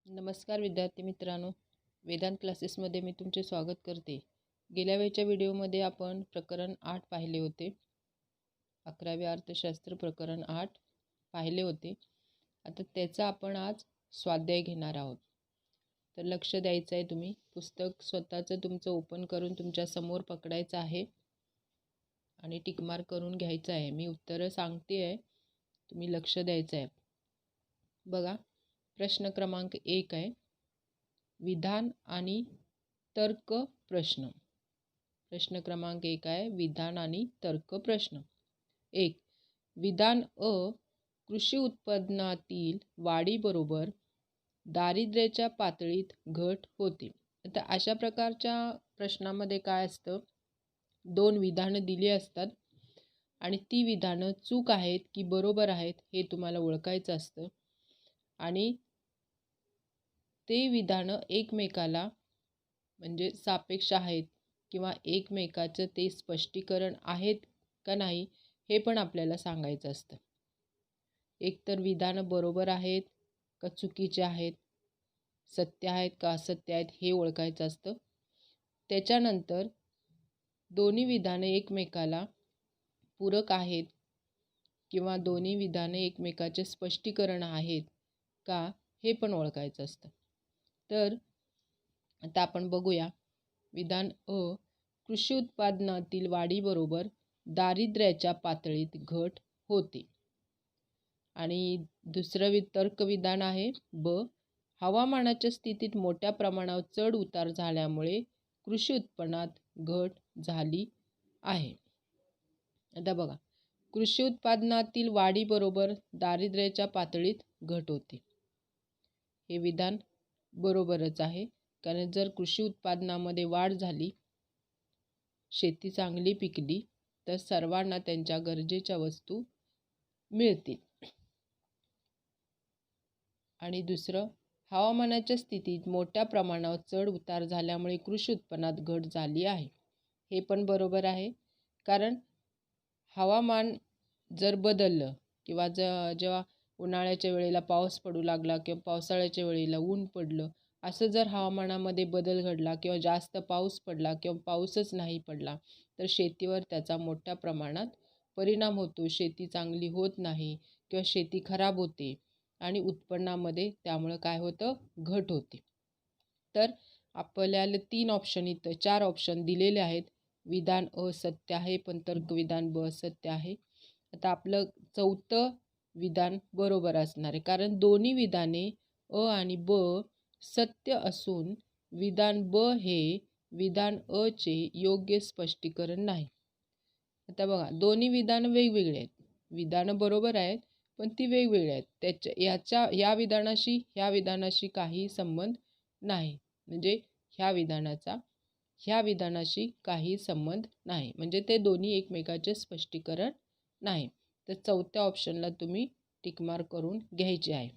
नमस्कार विद्यार्थी मित्रांनो, वेदांत क्लासेसमध्ये मी तुमचे स्वागत करते. गेल्या वेळच्या व्हिडिओमध्ये आपण प्रकरण 8 पाहिले होते. 11वे अर्थशास्त्र प्रकरण 8 पाहिले होते. आता त्याचा आपण आज स्वाध्याय घेणार आहोत. तर लक्ष द्यायचं आहे. तुम्ही पुस्तक स्वतःचं तुमचं ओपन करून तुमच्या समोर पकडायचं आहे आणि टिकमार्क करून घ्यायचं आहे. मी उत्तरं सांगते आहे, तुम्ही लक्ष द्यायचं आहे. बघा, प्रश्न क्रमांक 1 आहे, विधान आणि तर्क प्रश्न. प्रश्न क्रमांक 1 आहे, विधान आणि तर्क प्रश्न. 1. विधान अ, कृषी उत्पादनातील वाढीबरोबर दारिद्र्याच्या पातळीत घट होते. आता अशा प्रकारच्या प्रश्नामध्ये काय असतं, 2 विधानं दिली असतात आणि ती विधानं चूक आहेत की बरोबर आहेत हे तुम्हाला ओळखायचं असतं. आणि ते विधानं एकमेकाला म्हणजे सापेक्ष आहेत किंवा एकमेकाचं ते स्पष्टीकरण आहेत का नाही हे पण आपल्याला सांगायचं असतं. एकतर विधानं बरोबर आहेत का चुकीचे आहेत, सत्य आहेत का असत्य आहेत हे ओळखायचं असतं. त्याच्यानंतर दोन्ही विधानं एकमेकाला पूरक आहेत किंवा दोन्ही विधानं एकमेकाचे स्पष्टीकरण आहेत का हे पण ओळखायचं असतं. तर आता आपण बघूया. विधान अ, कृषी उत्पादनातील वाढीबरोबर दारिद्र्याच्या पातळीत घट होते. आणि दुसरं तर्क विधान आहे ब, हवामानाच्या स्थितीत मोठ्या प्रमाणावर चढ उतार झाल्यामुळे कृषी उत्पन्नात घट झाली आहे. आता बघा, कृषी उत्पादनातील वाढीबरोबर दारिद्र्याच्या पातळीत घट होते. हे विधान बरोबरच आहे, कारण जर कृषी उत्पादनामध्ये वाढ झाली, शेती चांगली पिकली तर सर्वांना त्यांच्या गरजेच्या वस्तू मिळतील. आणि दुसरं, हवामानाच्या स्थितीत मोठ्या प्रमाणावर चढ उतार झाल्यामुळे कृषी उत्पन्नात घट झाली आहे. हे पण बरोबर आहे, कारण हवामान जर बदललं किंवा जेव्हा उन्हाळ्याच्या वेळेला पाऊस पडू लागला किंवा पावसाळ्याच्या वेळेला ऊन पडलं, असं जर हवामानामध्ये बदल घडला किंवा जास्त पाऊस पडला किंवा पाऊसच नाही पडला तर शेतीवर त्याचा मोठ्या प्रमाणात परिणाम होतो. शेती चांगली होत नाही किंवा शेती खराब होते आणि उत्पन्नामध्ये त्यामुळं काय होतं, घट होते. तर आपल्याला 3 ऑप्शन इथं 4 ऑप्शन दिलेले आहेत. विधान अ सत्य आहे पण तर्क विधान ब सत्य आहे. आता आपलं चौथं विधान बरोबर असणार आहे, कारण दोन्ही विधाने अ आणि ब सत्य असून विधान ब हे विधान अ चे योग्य स्पष्टीकरण नाही. आता बघा, दोन्ही विधानं वेगवेगळे आहेत. विधानं बरोबर आहेत पण ती वेगवेगळी आहेत. ह्या विधानाशी काही संबंध नाही. म्हणजे ह्या विधानाशी काही संबंध नाही, म्हणजे ते दोन्ही एकमेकाचे स्पष्टीकरण नाही. तर चौथ्या ऑप्शनला तुम्ही टिकमार्क करून घ्यायचे आहे.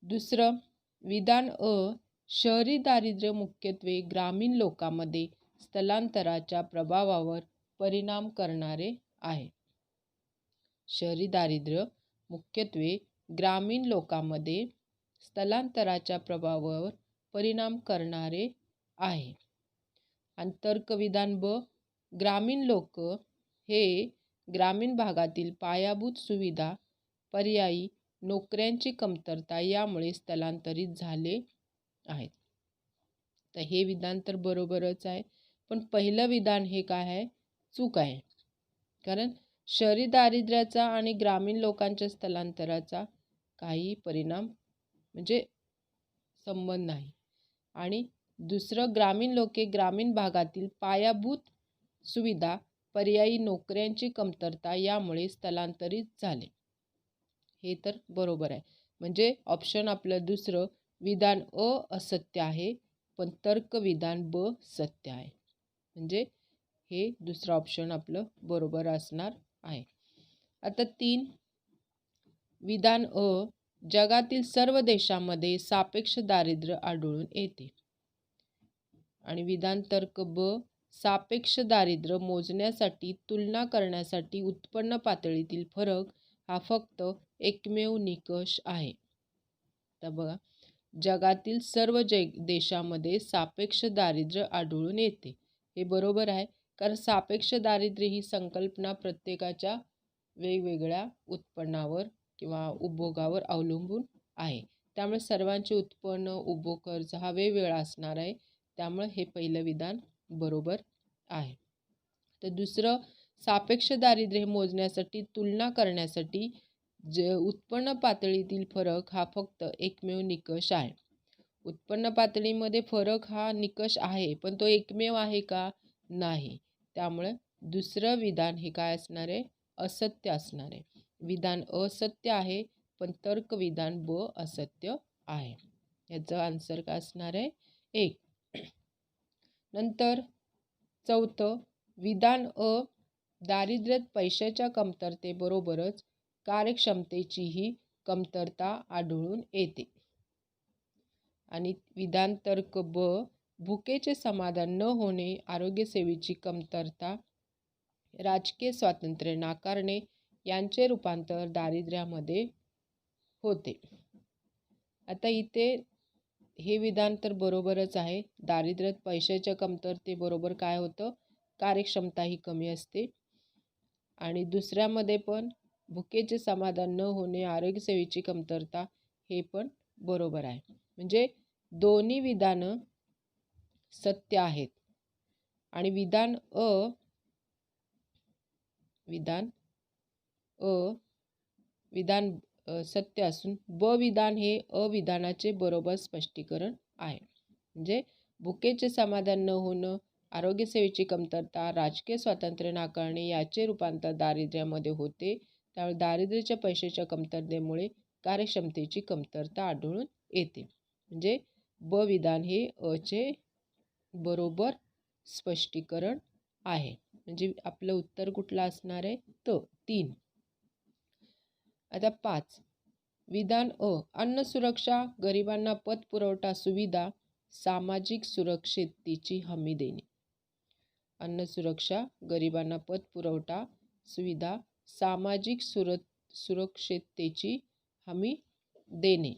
दुसरं विधान अ, शहरी दारिद्र्य मुख्यत्वे ग्रामीण लोकांमध्ये स्थलांतराच्या प्रभावावर परिणाम करणारे आहे. शहरी दारिद्र्य मुख्यत्वे ग्रामीण लोकांमध्ये स्थलांतराच्या प्रभावावर परिणाम करणारे आहे. आणि तर्क विधान ब, ग्रामीण लोक हे ग्रामीण भागातील पायाभूत सुविधा, पर्यायी नोकऱ्यांची कमतरता यामुळे स्थलांतरित झाले आहेत. तर हे विधान तर बरोबरच आहे, पण पहिलं विधान हे काय आहे, चूक आहे. कारण शहरी दारिद्र्याचा आणि ग्रामीण लोकांच्या स्थलांतराचा काही परिणाम म्हणजे संबंध नाही. आणि दुसरं, ग्रामीण लोके ग्रामीण भागातील पायाभूत सुविधा, पर्यायी नोकऱ्यांची कमतरता यामुळे स्थलांतरित झाले. हे तर बरोबर आहे. म्हणजे ऑप्शन आपलं दुसरं विधान अ असत्य आहे पण तर्क विधान ब सत्य आहे. म्हणजे हे दुसरं ऑप्शन आपलं बरोबर असणार आहे. आता 3, विधान अ, जगातील सर्व देशांमध्ये सापेक्ष दारिद्र्य आढळून येते. आणि विधान तर्क ब, सापेक्ष दारिद्र्य मोजण्यासाठी तुलना करण्यासाठी उत्पन्न पातळीतील फरक हा फक्त एकमेव निकष आहे. आता बघा, जगातील सर्व देशामध्ये सापेक्ष दारिद्र्य आढळून येते. हे बरोबर आहे, कारण सापेक्ष दारिद्र्य ही संकल्पना प्रत्येकाच्या वेगवेगळ्या उत्पन्नावर किंवा उपभोगावर अवलंबून आहे. त्यामुळे सर्वांचे उत्पन्न, उपभोग खर्च हा वेगवेगळा असणार आहे. त्यामुळे हे पहिलं विधान बरोबर आहे. तर दुसरं, सापेक्ष दारिद्र्य मोजण्यासाठी, तुलना करण्यासाठी उत्पन्न पातळीतील फरक हा फक्त एकमेव निकष आहे. उत्पन्न पातळीमध्ये फरक हा निकष आहे, पण तो एकमेव आहे का? नाही. त्यामुळे दुसरं विधान हे काय असणार आहे? असत्य असणार आहे. विधान असत्य आहे, पण तर्क विधान ब असत्य आहे. याचं आन्सर काय असणार आहे? 1. नंतर चौथं, विधान अ, दारिद्र्यात पैशाच्या कमतरतेबरोबरच कार्यक्षमतेचीही कमतरता आढळून येते. आणि विधान तर्क ब, भुकेचे समाधान न होणे, आरोग्यसेवेची कमतरता, राजकीय स्वातंत्र्य नाकारणे यांचे रूपांतर दारिद्र्यामध्ये होते. आता इथे हे विधान तर बरोबरच आहे. दारिद्र्यात पैशाच्या कमतरतेबरोबर काय होतं? कार्यक्षमता ही कमी असते. आणि दुसऱ्यामध्ये पण भुकेचे समाधान न होणे, आरोग्यसेवेची कमतरता, हे पण बरोबर आहे. म्हणजे दोन्ही विधानं सत्य आहेत. आणि विधान सत्य असून ब विधान हे अविधानाचे बरोबर स्पष्टीकरण आहे. म्हणजे भुकेचे समाधान न होणं, आरोग्यसेवेची कमतरता, राजकीय स्वातंत्र्य नाकारणे याचे रूपांतर दारिद्र्यामध्ये होते. त्यामुळे दारिद्र्याच्या पैशाच्या कमतरतेमुळे कार्यक्षमतेची कमतरता आढळून येते. म्हणजे ब विधान हे अचे बरोबर स्पष्टीकरण आहे. म्हणजे आपलं उत्तर कुठलं असणार आहे? 3. आता 5. विधान अन्न सुरक्षा, गरिबांना पतपुरवठा सुविधा, सामाजिक सुरक्षिततेची हमी देणे. अन्न सुरक्षा, गरिबांना पतपुरवठा सुविधा, सामाजिक सुरक्षिततेची हमी देणे.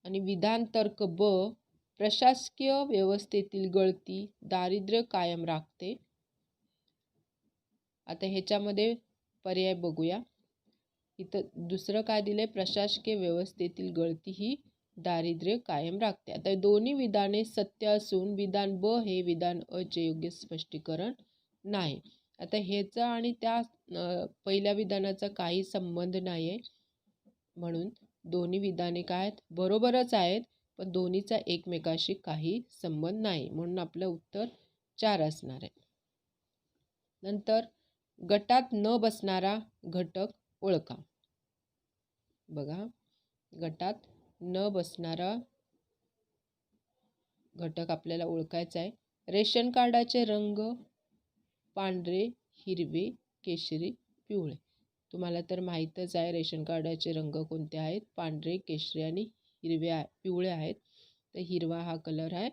आणि विधान तर्क ब, प्रशासकीय व्यवस्थेतील गळती दारिद्र्य कायम राखते. आता ह्याच्यामध्ये पर्याय बघूया. इथं दुसरं काय दिलंय? प्रशासकीय व्यवस्थेतील गळती ही दारिद्र्य कायम राखते. आता दोन्ही विधाने सत्य असून विधान ब हे विधान अचे योग्य स्पष्टीकरण नाही. आता ह्याचा आणि त्या पहिल्या विधानाचा काही संबंध नाही आहे, म्हणून दोन्ही विधाने काय आहेत? बरोबरच आहेत, पण दोन्हीचा एकमेकाशी काही संबंध नाही, म्हणून आपलं उत्तर 4 असणार आहे. नंतर गटात न बसणारा घटक ओळखा. बघा, गटात न बसणारा घटक आपल्याला ओळखायचा आहे. रेशन कार्डाचे रंग पांढरे, हिरवे, केशरी, पिवळे. तुम्हाला तर माहीतच आहे रेशन कार्डाचे रंग कोणते आहेत? पांढरे, केशरी आणि पिवळे आहेत. तर हिरवा हा कलर आहे,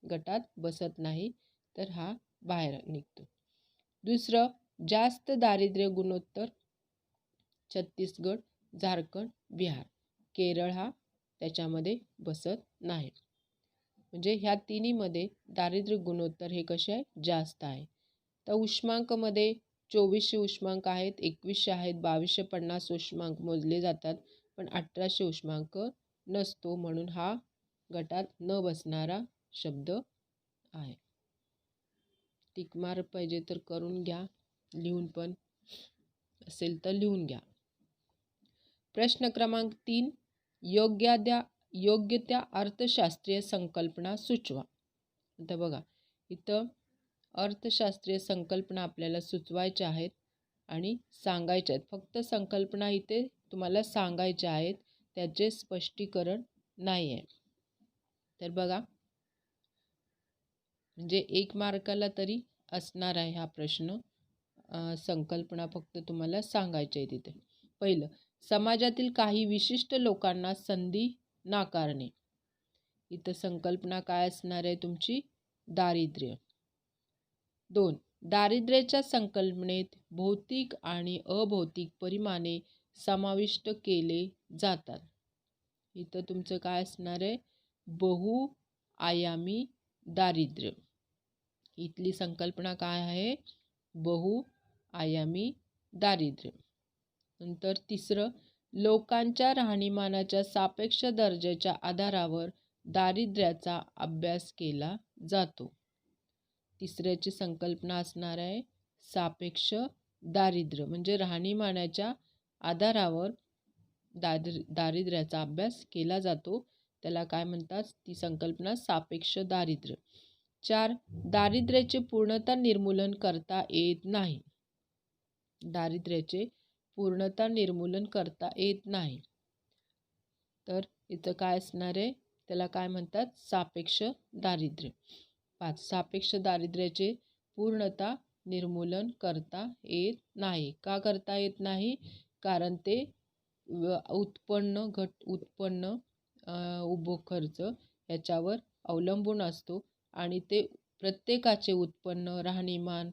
गटात बसत नाही, तर हा बाहेर निघतो. दुसरं, जास्त दारिद्र्य गुणोत्तर छत्तीसगड, झारखंड, बिहार. केरळ हा त्याच्यामध्ये बसत नाही. म्हणजे ह्या तिन्हीमध्ये दारिद्र्य गुणोत्तर हे कसे आहे? जास्त आहे. तर उष्मांकमध्ये 2400 उष्मांक आहेत, 2100 आहेत, 2250 उष्मांक मोजले जातात, पण 1800 उष्मांक नसतो, म्हणून हा गटात न बसणारा शब्द आहे. टिकमार पाहिजे तर करून घ्या, लिहून पण असेल तर लिहून घ्या. प्रश्न क्रमांक 3, योग्य त्या अर्थशास्त्रीय संकल्पना सुचवा. आता बघा, इथं अर्थशास्त्रीय संकल्पना आपल्याला सुचवायच्या आहेत आणि सांगायच्या आहेत. फक्त संकल्पना इथे तुम्हाला सांगायच्या आहेत, त्याचे स्पष्टीकरण नाही आहे. तर बघा, म्हणजे 1 मार्काला तरी असणार आहे हा प्रश्न. संकल्पना फक्त तुम्हाला सांगायच्या आहे तिथे. पहिलं, समाजातील काही विशिष्ट लोकांना संधी नाकारणे. इथं संकल्पना काय असणार आहे तुमची? दारिद्र्य. 2, दारिद्र्याच्या संकल्पनेत भौतिक आणि अभौतिक परिमाणे समाविष्ट केले जातात. इथं तुमचं काय असणार आहे, बहुआयामी दारिद्र्य. इथली संकल्पना काय आहे, बहुआयामी दारिद्र्य. नंतर तिसरं, लोकांच्या राहणीमानाच्या सापेक्ष दर्जाच्या आधारावर दारिद्र्याचा अभ्यास केला जातो. तिसऱ्याची संकल्पना असणार आहे सापेक्ष दारिद्र्य, म्हणजे राहणीमानाच्या आधारावर दारिद्र्याचा अभ्यास केला जातो. त्याला काय म्हणतात, ती संकल्पना सापेक्ष दारिद्र्य. 4, दारिद्र्याचे पूर्णतः निर्मूलन करता येत नाही. दारिद्र्याचे पूर्णतः निर्मूलन करता येत नाही. तर इथं काय असणार आहे, त्याला काय म्हणतात, सापेक्ष दारिद्र्य. 5, सापेक्ष दारिद्र्याचे पूर्णतः निर्मूलन करता येत नाही. का करता येत नाही, कारण ते उत्पन्न, उत्पन्न, उपभोग खर्च याच्यावर अवलंबून असतो आणि ते प्रत्येकाचे उत्पन्न, राहणीमान,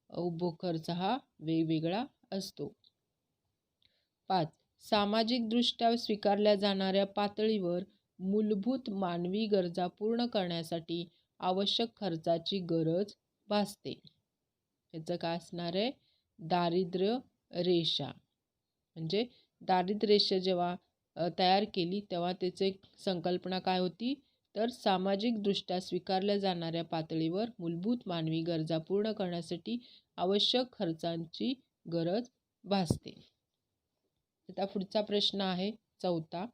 उपभोग खर्च हा वेगवेगळा असतो. 5, सामाजिकदृष्ट्या स्वीकारल्या जाणाऱ्या पातळीवर मूलभूत मानवी गरजा पूर्ण करण्यासाठी आवश्यक खर्चाची गरज भासते. याचं काय असणार आहे, दारिद्र्य रेषा. म्हणजे दारिद्र्य रेषा जेव्हा तयार केली तेव्हा त्याची संकल्पना काय होती, तर सामाजिकदृष्ट्या स्वीकारल्या जाणाऱ्या पातळीवर मूलभूत मानवी गरजा पूर्ण करण्यासाठी आवश्यक खर्चांची गरज भासते. आता पुढचा प्रश्न आहे 4.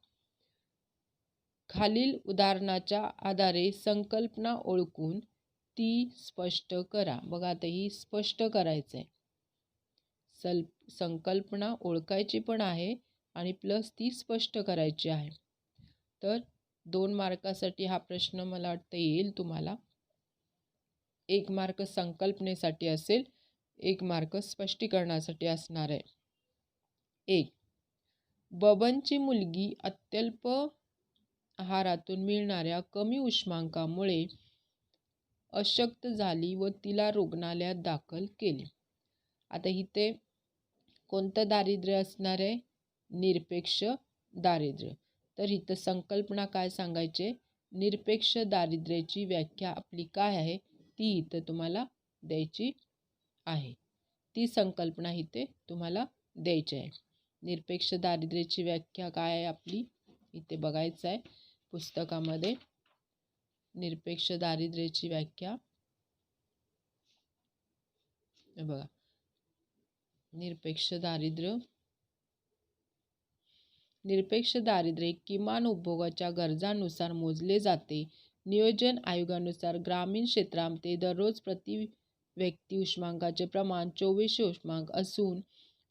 खालील उदाहरणाच्या आधारे संकल्पना ओळखून ती स्पष्ट करा. बघा, आता ही स्पष्ट करायचं आहे. संकल्पना ओळखायची पण आहे आणि प्लस ती स्पष्ट करायची आहे. तर 2 मार्कासाठी हा प्रश्न मला वाटतं येईल तुम्हाला. 1 मार्क संकल्पनेसाठी असेल, 1 मार्क स्पष्टीकरणासाठी असणार आहे. 1, बबनची मुलगी अत्यल्प आहारातून मिळणाऱ्या कमी उष्मांकामुळे अशक्त झाली व तिला रुग्णालयात दाखल केले. आता इथे कोणतं दारिद्र्य असणार आहे, निरपेक्ष दारिद्र्य. तर इथं संकल्पना काय सांगायचे, निरपेक्ष दारिद्र्याची व्याख्या आपली काय आहे ती इथं तुम्हाला द्यायची आहे. ती संकल्पना इथे तुम्हाला द्यायची आहे. निरपेक्ष दारिद्र्याची व्याख्या काय आहे आपली, इथे बघायचं आहे पुस्तकामध्ये. निरपेक्ष दारिद्र्याची व्याख्या बघा, निरपेक्ष दारिद्र्य किमान उपभोगाच्या गरजांनुसार मोजले जाते. नियोजन आयोगानुसार ग्रामीण क्षेत्रामध्ये दररोज प्रति व्यक्ती उष्मांकाचे प्रमाण 2400 उष्मांक असून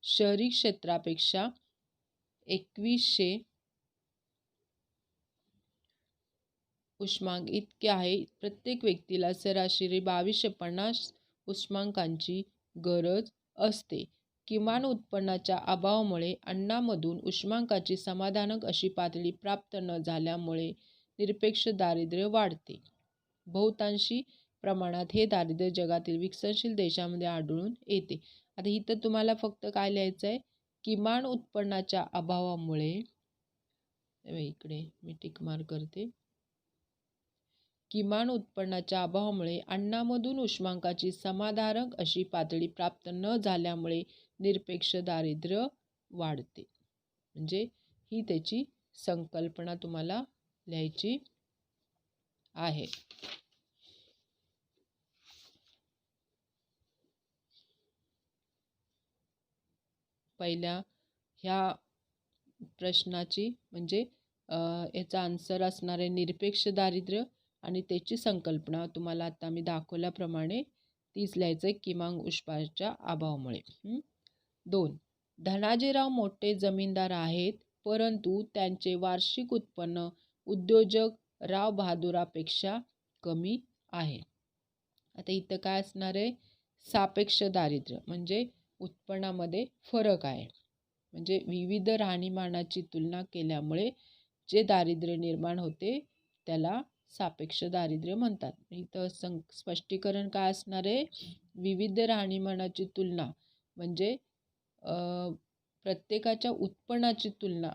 शहरी क्षेत्रापेक्षा 2100 उष्मांक इतके आहे. प्रत्येक व्यक्तीला सरासरी 2250 उष्मांकांची गरज असते. किमान उत्पन्नाच्या अभावामुळे अन्नामधून उष्मांकाची समाधानक अशी पातळी प्राप्त न झाल्यामुळे निरपेक्ष दारिद्र्य वाढते. बहुतांशी प्रमाणात हे दारिद्र्य जगातील विकसनशील देशांमध्ये आढळून येते. आता इथं तुम्हाला फक्त काय लिहायचं आहे, किमान उत्पन्नाच्या अभावामुळे, इकडे मी टिक मार्क करते, किमान उत्पन्नाच्या अभावामुळे अन्नामधून उष्मांकाची समाधानक अशी पातळी प्राप्त न झाल्यामुळे निरपेक्ष दारिद्र्य वाढते. म्हणजे ही त्याची संकल्पना तुम्हाला लिहायची आहे. पहिल्या ह्या प्रश्नाची म्हणजे याचा आन्सर असणार आहे निरपेक्ष दारिद्र्य आणि त्याची संकल्पना तुम्हाला आता मी दाखवल्याप्रमाणे तीच लिहायचं आहे, किमान उष्माच्या अभावामुळे. 2, धनाजीराव मोठे जमीनदार आहेत, परंतु त्यांचे वार्षिक उत्पन्न उद्योजक राव बहादूरापेक्षा कमी आहे. आता इथं काय असणार आहे, सापेक्ष दारिद्र्य म्हणजे उत्पन्नामध्ये फरक आहे. म्हणजे विविध राहणीमानाची तुलना केल्यामुळे जे दारिद्र्य निर्माण होते त्याला सापेक्ष दारिद्र्य म्हणतात. इथं स्पष्टीकरण काय असणार आहे, विविध राहणीमानाची तुलना म्हणजे प्रत्येकाच्या उत्पन्नाची तुलना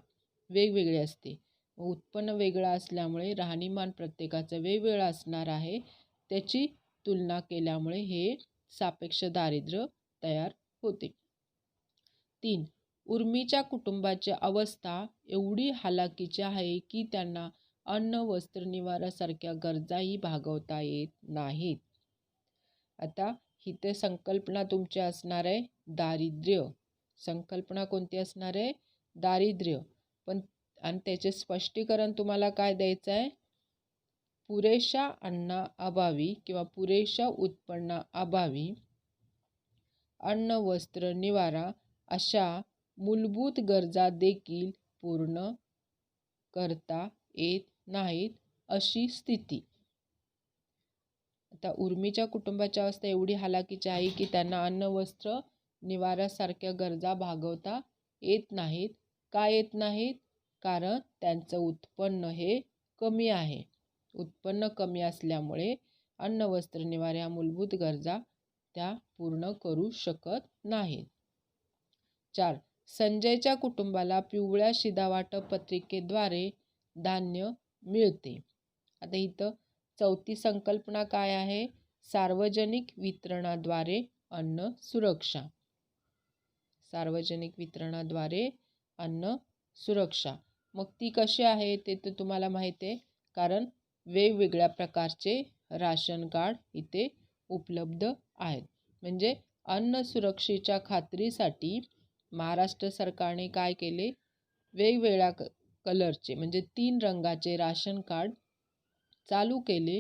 वेगवेगळे असते. उत्पन्न वेगळं असल्यामुळे राहणीमान प्रत्येकाचं वेगवेगळं असणार आहे. त्याची तुलना केल्यामुळे हे सापेक्ष दारिद्र्य तयार होते. 3. उर्मीच्या कुटुंबाची अवस्था एवढी हालाकीची आहे की त्यांना अन्न, वस्त्र, निवारासारख्या गरजाही भागवता येत नाहीत. आता इथे संकल्पना तुमची असणार आहे दारिद्र्य. संकल्पना कोणती असणार आहे? दारिद्र्य. पण आणि त्याचे स्पष्टीकरण तुम्हाला काय द्यायचं आहे? पुरेशा अन्नाअभावी किंवा पुरेशा उत्पन्नाअभावी अन्न, वस्त्र, निवारा अशा मूलभूत गरजा देखील पूर्ण करता येत नाहीत अशी स्थिती. आता उर्मीच्या कुटुंबाची अवस्था एवढी हालाकीची आहे की त्यांना अन्न, वस्त्र, निवारासारख्या गरजा भागवता येत नाहीत. का येत नाहीत? कारण त्यांचं उत्पन्न हे कमी आहे. उत्पन्न कमी असल्यामुळे अन्न, वस्त्र, निवारा ह्या मूलभूत गरजा त्या पूर्ण करू शकत नाहीत. 4. संजयच्या कुटुंबाला पिवळ्या शिधावाटप पत्रिकेद्वारे धान्य मिळते. आता इथं चौथी संकल्पना काय आहे? सार्वजनिक वितरणाद्वारे अन्न सुरक्षा. सार्वजनिक वितरणाद्वारे अन्न सुरक्षा. मग ती कशी आहे ते तर तुम्हाला माहिती आहे, कारण वेगवेगळ्या प्रकारचे राशन कार्ड इथे उपलब्ध आहेत. म्हणजे अन्न सुरक्षेच्या खात्रीसाठी महाराष्ट्र सरकारने काय केले? वेगवेगळ्या कलरचे म्हणजे 3 रंगाचे राशन कार्ड चालू केले.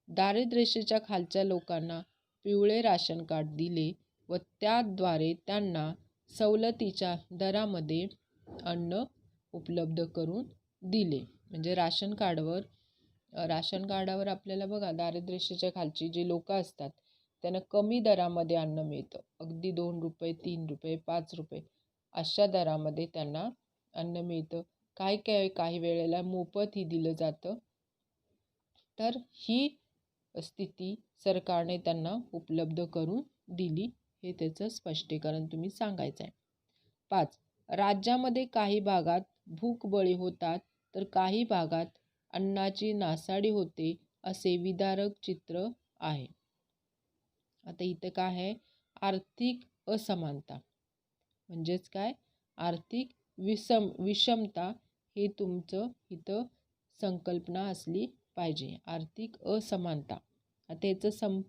दारिद्र्यरेषेच्या खालच्या लोकांना पिवळे राशन कार्ड दिले व त्याद्वारे त्यांना सवलतीच्या दरामध्ये अन्न उपलब्ध करून दिले. म्हणजे राशन कार्डावर आपल्याला बघा दारिद्र्यरेषेच्या खालची जी लोक असतात त्यांना कमी दरामध्ये अन्न मिळतं. अगदी 2 रुपये, 3 रुपये, 5 रुपये अशा दरामध्ये त्यांना अन्न मिळतं. काही वेळेला मोफतही दिलं जातं. तर ही स्थिती सरकारने त्यांना उपलब्ध करून दिली. हे त्याचं स्पष्टीकरण तुम्ही सांगायचं आहे. 5. राज्यामध्ये काही भागात भूकबळी होतात तर काही भागात अन्नाची नासाडी होते असे विदारक चित्र आहे. आता इथं काय आहे? आर्थिक असमानता म्हणजेच काय? आर्थिक विषमता हे तुमचं इथं संकल्पना असली पाहिजे. आर्थिक असमानता. आता याचं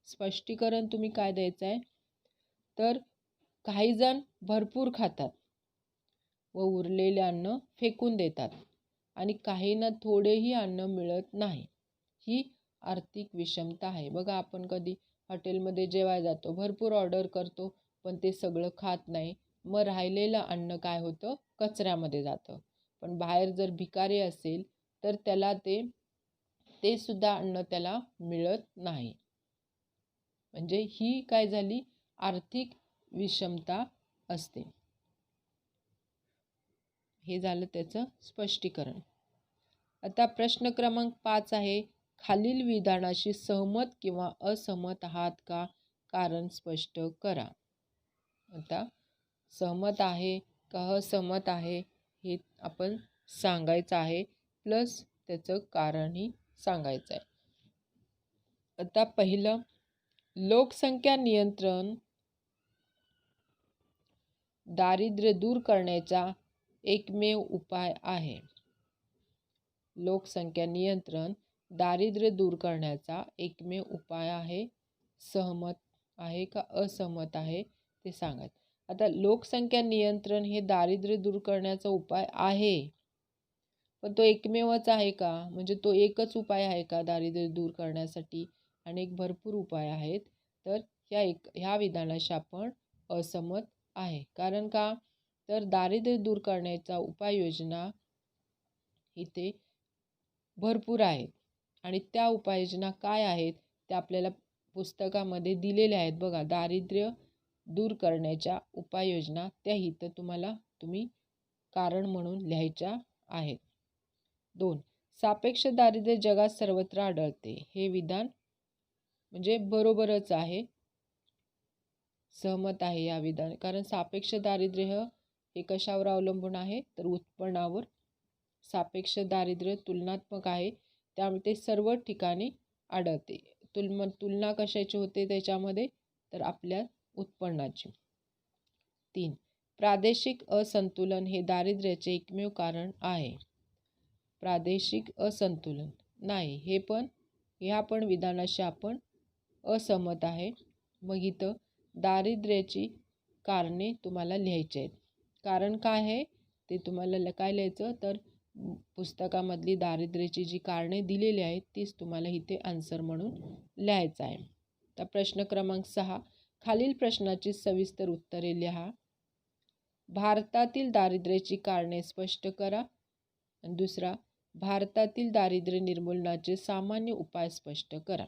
स्पष्टीकरण तुम्ही काय द्यायचं आहे? तर काही जण भरपूर खातात व उरलेले अन्न फेकून देतात आणि काहींना थोडेही अन्न मिळत नाही. ही आर्थिक विषमता आहे. बघा, आपण कधी हॉटेलमध्ये जेवायला जातो, भरपूर ऑर्डर करतो, पण ते सगळं खात नाही. मग राहिलेलं अन्न काय होतं? कचऱ्यामध्ये जातं. पण बाहेर जर भिकारी असेल तर त्याला ते सुद्धा अन्न त्याला मिळत नाही. म्हणजे ही काय झाली? आर्थिक विषमता असते. हे झालं त्याचं स्पष्टीकरण. आता प्रश्न क्रमांक 5 आहे. खालील विधानाशी सहमत किंवा असहमत आहात का? कारण स्पष्ट करा. आता सहमत आहे का असहमत आहे हे आपण सांगायचं आहे, प्लस त्याचं कारणही सांगायचं आहे. आता पहिलं, लोकसंख्या नियंत्रण दारिद्र्य दूर करण्याचा एकमेव उपाय आहे. लोकसंख्या नियंत्रण दारिद्र्य दूर करण्याचा एकमेव उपाय आहे. सहमत आहे का असहमत आहे ते सांगा. आता लोकसंख्या नियंत्रण हे दारिद्र्य दूर करण्याचा उपाय आहे, पण तो एकमेवच आहे का? म्हणजे तो एकच उपाय आहे का दारिद्र्य दूर करण्यासाठी? अनेक भरपूर उपाय आहेत. तर ह्या विधानाशी आपण असहमत आहे. कारण का? तर दारिद्र्य दूर करण्याचा उपाययोजना इथे भरपूर आहेत आणि त्या उपाययोजना काय आहेत त्या आपल्याला पुस्तकामध्ये दिलेल्या आहेत. बघा, दारिद्र्य दूर करण्याच्या उपाययोजना त्या इथं तुम्ही कारण म्हणून लिहायच्या आहेत. 2. सापेक्ष दारिद्र्य जगात सर्वत्र आढळते. हे विधान म्हणजे बरोबरच आहे. सहमत आहे या विधान. कारण सापेक्ष दारिद्र्य हे कशावर अवलंबून आहे तर उत्पन्नावर. सापेक्ष दारिद्र्य तुलनात्मक आहे, त्यामुळे ते सर्व ठिकाणी आढळते. तुलना कशाची होते त्याच्यामध्ये तर आपल्या उत्पन्नाची. 3. प्रादेशिक असंतुलन हे दारिद्र्याचे एकमेव कारण आहे. प्रादेशिक असंतुलन नाही, ह्या पण विधानाशी आपण असहमत आहे. मग इथं दारिद्र्याची कारणे तुम्हाला लिहायची आहेत. कारण काय आहे ते तुम्हाला काय लिहायचं तर पुस्तकामधली दारिद्र्याची जी कारणे दिलेली आहेत तीच तुम्हाला इथे आन्सर म्हणून लिहायचं आहे. तर प्रश्न क्रमांक 6, खालील प्रश्नाची सविस्तर उत्तरे लिहा. भारतातील दारिद्र्याची कारणे स्पष्ट करा. आणि दुसरा, भारतातील दारिद्र्य निर्मूलनाचे सामान्य उपाय स्पष्ट करा.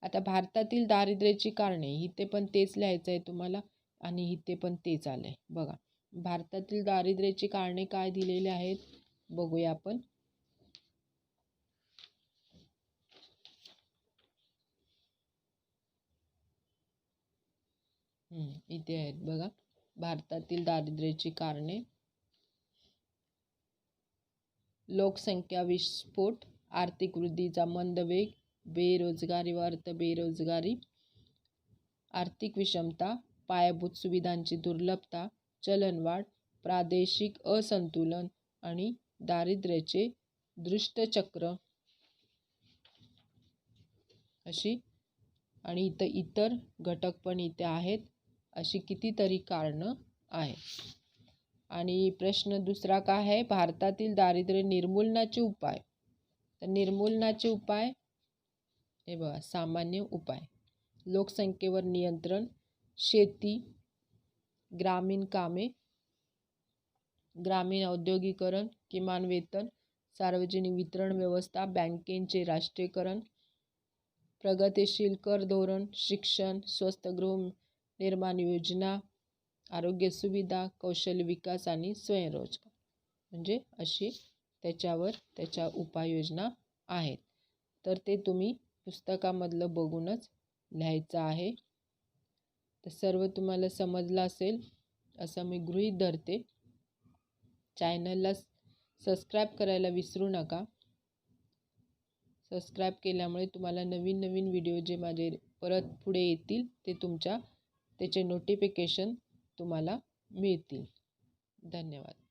आता भारतातील दारिद्र्याची कारणे इथे पण तेच लिहायचं आहे तुम्हाला आणि इथे पण तेच आलं आहे. बघा भारतातील दारिद्र्याची कारणे काय दिलेली आहेत बघूया आपण. इथे आहेत बघा भारतातील दारिद्र्याची कारणे. लोकसंख्या विस्फोट, आर्थिक वृद्धीचा मंद वेग, बेरोजगारी व बेरोजगारी, आर्थिक विषमता, पायाभूत सुविधांची दुर्लभता, चलनवाढ, प्रादेशिक असंतुलन आणि दारिद्र्याचे दुष्टचक्र अशी. आणि इतर घटक पण इथे आहेत. अशी कितीतरी कारणं आहेत. आणि प्रश्न दुसरा काय आहे, भारतातील दारिद्र्य निर्मूलनाचे उपाय. तर निर्मूलनाचे उपाय हे बघा, सामान्य उपाय. लोकसंख्येवर नियंत्रण, शेती, ग्रामीण कामे, ग्रामीण औद्योगिकरण, किमान वेतन, सार्वजनिक वितरण व्यवस्था, बँकेचे राष्ट्रीयकरण, प्रगतिशील कर धोरण, शिक्षण, स्वस्त गृहनिर्माण योजना, आरोग्य सुविधा, कौशल्य विकास आणि स्वयंरोजगार. म्हणजे अशी त्याच्या उपाययोजना आहेत. तर ते तुम्ही पुस्तकामधलं बघूनच लिहायचं आहे. तर सर्व तुम्हाला समजलं असेल असं मी गृहीत धरते. चॅनलला सबस्क्राईब करायला विसरू नका. सबस्क्राईब केल्यामुळे तुम्हाला नवीन नवीन व्हिडिओ जे माझे परत पुढे येतील ते त्याचे नोटिफिकेशन तुम्हाला मिळतील. धन्यवाद.